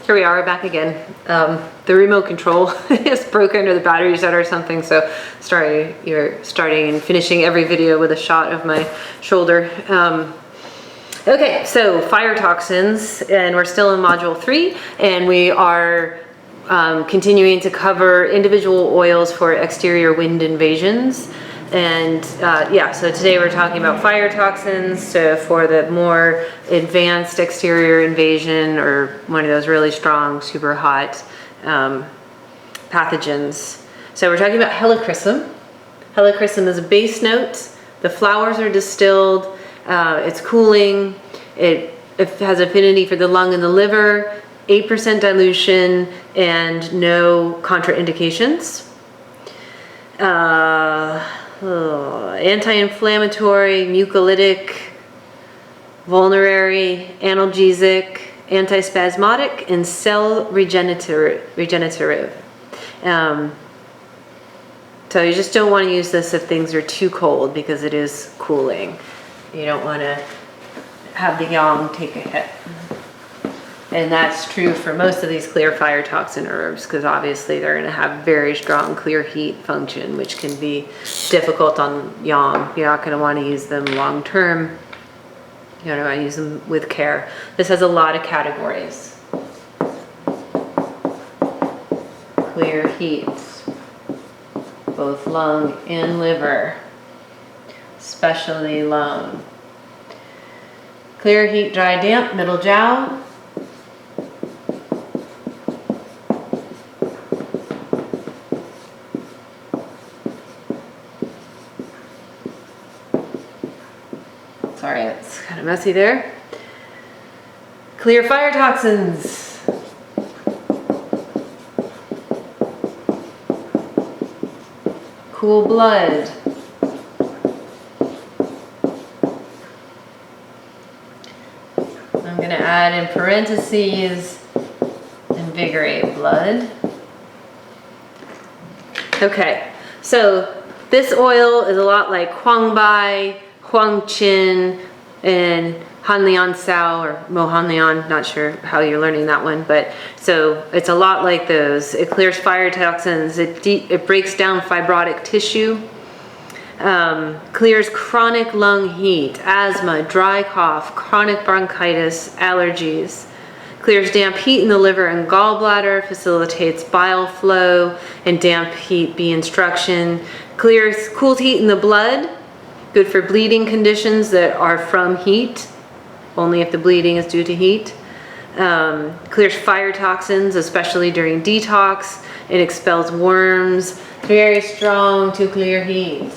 Here we are, we're back again. The remote control is broken or the battery's dead or something, so sorry, you're starting and finishing every video with a shot of my shoulder. Okay, so fire toxins, and we're still in module 3, and we are continuing to cover individual oils for exterior wind invasions. And yeah, so today we're talking about fire toxins for the more advanced exterior invasion, or one of those really strong, super hot pathogens. So we're talking about Helichrysum. Helichrysum is a base note. The flowers are distilled. It's cooling. It has affinity for the lung and the liver. 8% dilution and no contraindications. Anti-inflammatory, mucolytic, vulnerary, analgesic, antispasmodic, and cell regenerative. So you just don't want to use this if things are too cold, because it is cooling. You don't want to have the yang take a hit. And that's true for most of these clear fire toxin herbs, because obviously they're going to have very strong clear heat function, which can be difficult on yang. You're not going to want to use them long term. You're going to want to use them with care. This has a lot of categories. Clear heat, both lung and liver, especially lung. Clear heat, dry, damp, middle jowl. Sorry, it's kind of messy there. Clear fire toxins. Cool blood. I'm going to add in parentheses, invigorate blood. Okay, so this oil is a lot like Huangbai, Huangqin, and Hanlian Sao, or Mo Hanlian, not sure how you're learning that one, but so it's a lot like those. It clears fire toxins, it breaks down fibrotic tissue, clears chronic lung heat, asthma, dry cough, chronic bronchitis, allergies, clears damp heat in the liver and gallbladder, facilitates bile flow and damp heat B instruction, clears cool heat in the blood, good for bleeding conditions that are from heat, only if the bleeding is due to heat. Clears fire toxins, especially during detox. It expels worms. Very strong to clear heat.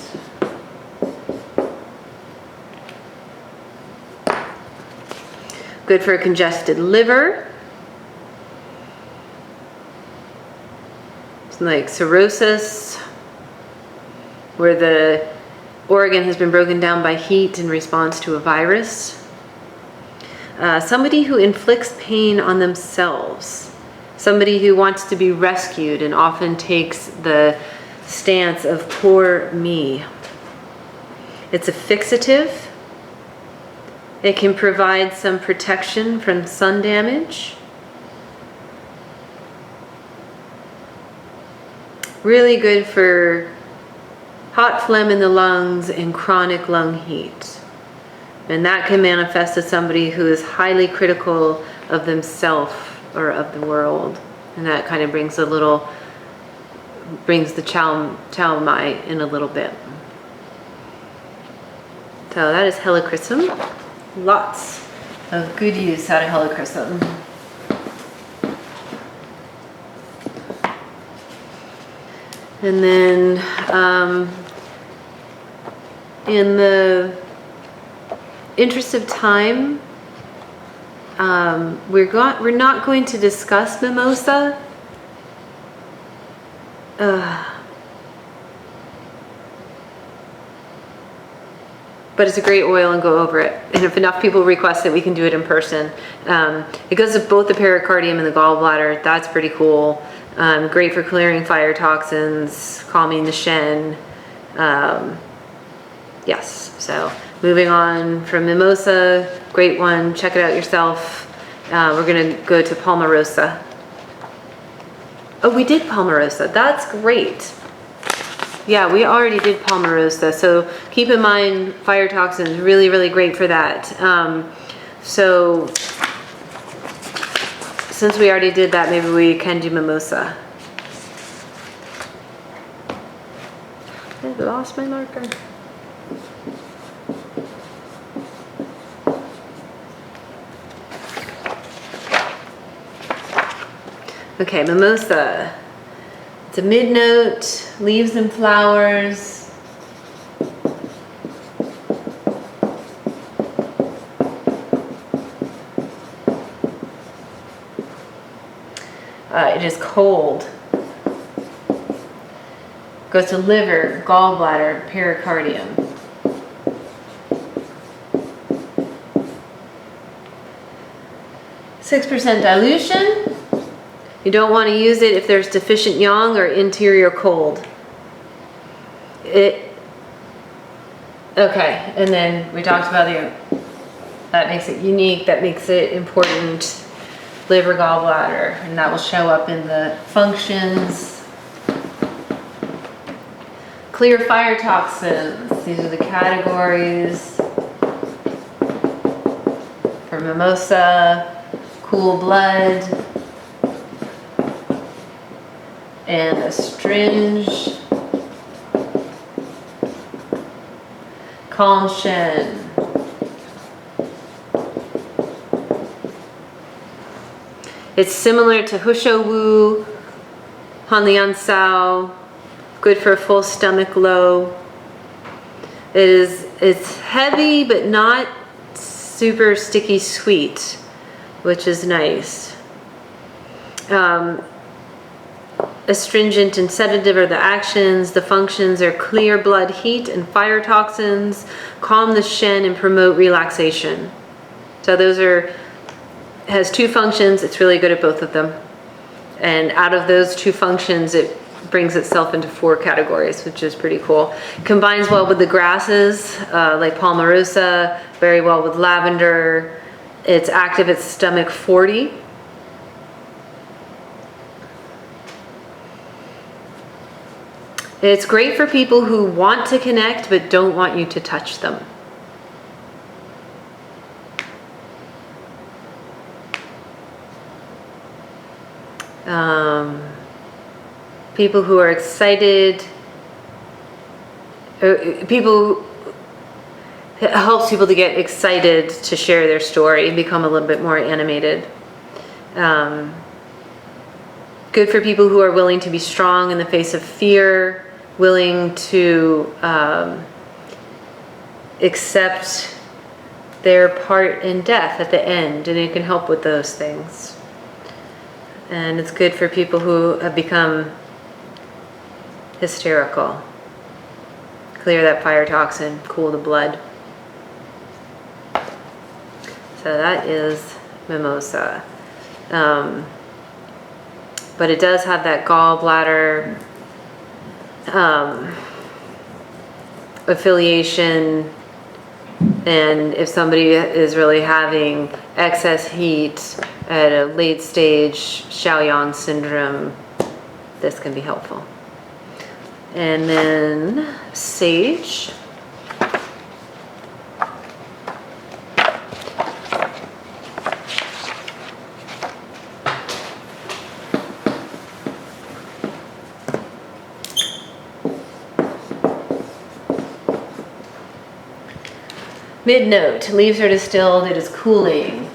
Good for a congested liver. It's like cirrhosis, where the organ has been broken down by heat in response to a virus. Somebody who inflicts pain on themselves. Somebody who wants to be rescued and often takes the stance of poor me. It's a fixative. It can provide some protection from sun damage. Really good for hot phlegm in the lungs and chronic lung heat. And that can manifest as somebody who is highly critical of themselves or of the world. And that kind of brings the Chow Mai in a little bit. So that is Helichrysum. Lots of good use out of Helichrysum. And then in the interest of time, we're not going to discuss Mimosa. But it's a great oil, and go over it. And if enough people request it, we can do it in person. It goes to both the pericardium and the gallbladder. That's pretty cool. Great for clearing fire toxins, calming the Shen. Yes, so moving on from Mimosa, great one, check it out yourself. We're gonna go to Palmarosa. Oh, we did Palmarosa. That's great. Yeah, we already did Palmarosa. So keep in mind, fire toxins, really, really great for that. So since we already did that, maybe we can do Mimosa. I lost my marker. Okay, Mimosa. It's a mid-note, leaves and flowers. It is cold. Goes to liver, gallbladder, pericardium. %6 dilution. You don't want to use it if there's deficient yang or interior cold. Okay, and then we talked about that makes it unique, that makes it important. Liver, gallbladder, and that will show up in the functions. Clear fire toxins, these are the categories. For Mimosa, cool blood, and astringe, calm shen. It's similar to Husho Wu, Hanlian Sao, good for a full stomach low. It's heavy but not super sticky sweet, which is nice. Astringent and sedative are the actions. The functions are clear blood heat and fire toxins, calm the shen and promote relaxation. So those has 2 functions. It's really good at both of them. And out of those 2 functions, it brings itself into 4 categories, which is pretty cool. Combines well with the grasses, like Palmarosa, very well with lavender. It's active at stomach 40. It's great for people who want to connect but don't want you to touch them. People who are excited, it helps people to get excited to share their story and become a little bit more animated. Good for people who are willing to be strong in the face of fear, willing to accept their part in death at the end, and it can help with those things. And it's good for people who have become hysterical. Clear that fire toxin, cool the blood. So that is Mimosa. But it does have that gallbladder affiliation, and if somebody is really having excess heat at a late stage Xiaoyang syndrome, this can be helpful. And then sage. Mid-note, leaves are distilled, it is cooling.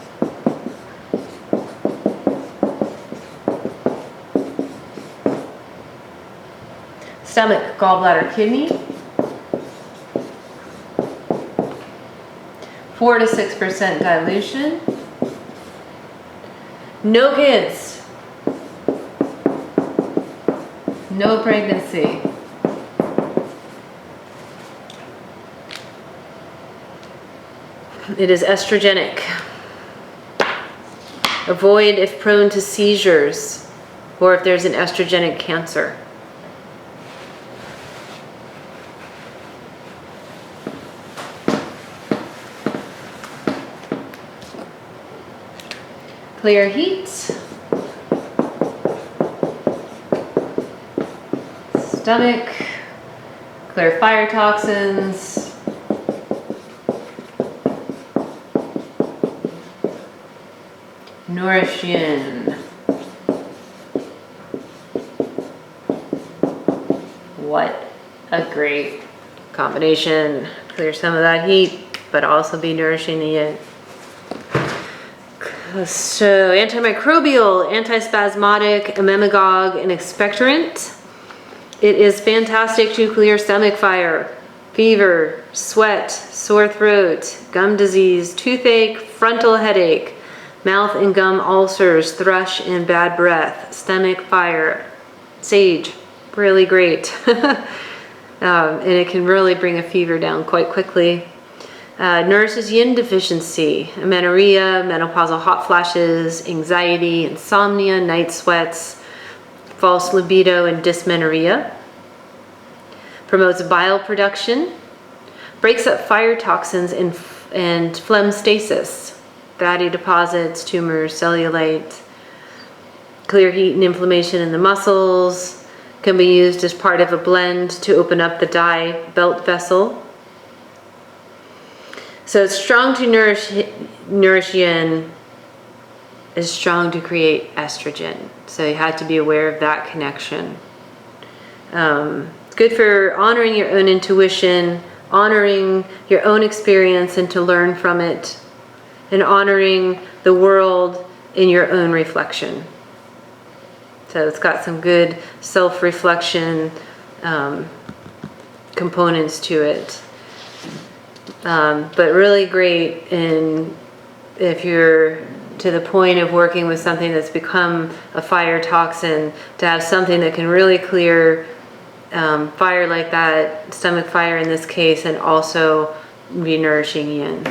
Stomach, gallbladder, kidney. 4 to 6% dilution. No kids. No pregnancy. It is estrogenic. Avoid if prone to seizures or if there's an estrogenic cancer. Clear heat. Stomach. Clear fire toxins. Nourish yin. What a great combination. Clear some of that heat, but also be nourishing the yin. So antimicrobial, antispasmodic, emmenagogue, and expectorant. It is fantastic to clear stomach fire, fever, sweat, sore throat, gum disease, toothache, frontal headache, mouth and gum ulcers, thrush and bad breath, stomach fire, sage, really great. And it can really bring a fever down quite quickly. Nourishes yin deficiency, amenorrhea, menopausal hot flashes, anxiety, insomnia, night sweats, false libido, and dysmenorrhea. Promotes bile production. Breaks up fire toxins and phlegm stasis, fatty deposits, tumors, cellulite. Clear heat and inflammation in the muscles. Can be used as part of a blend to open up the dye belt vessel. So it's strong to nourish yin, is strong to create estrogen. So you have to be aware of that connection. It's good for honoring your own intuition, honoring your own experience and to learn from it, and honoring the world in your own reflection. So it's got some good self-reflection components to it. But really great if you're to the point of working with something that's become a fire toxin, to have something that can really clear fire like that, stomach fire in this case, and also be nourishing yin.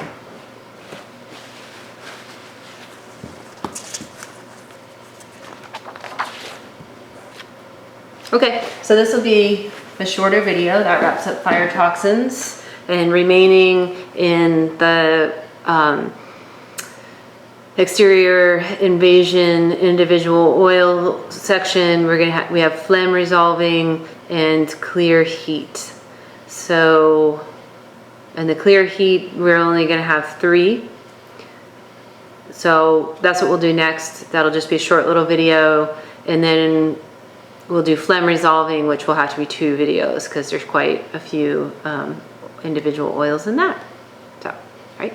Okay, so this will be a shorter video that wraps up fire toxins. And remaining in the exterior invasion individual oil section, we have phlegm resolving and clear heat. So, and the clear heat, we're only going to have 3. So that's what we'll do next. That'll just be a short little video, and then we'll do phlegm resolving, which will have to be 2 videos because there's quite a few individual oils in that. So, right.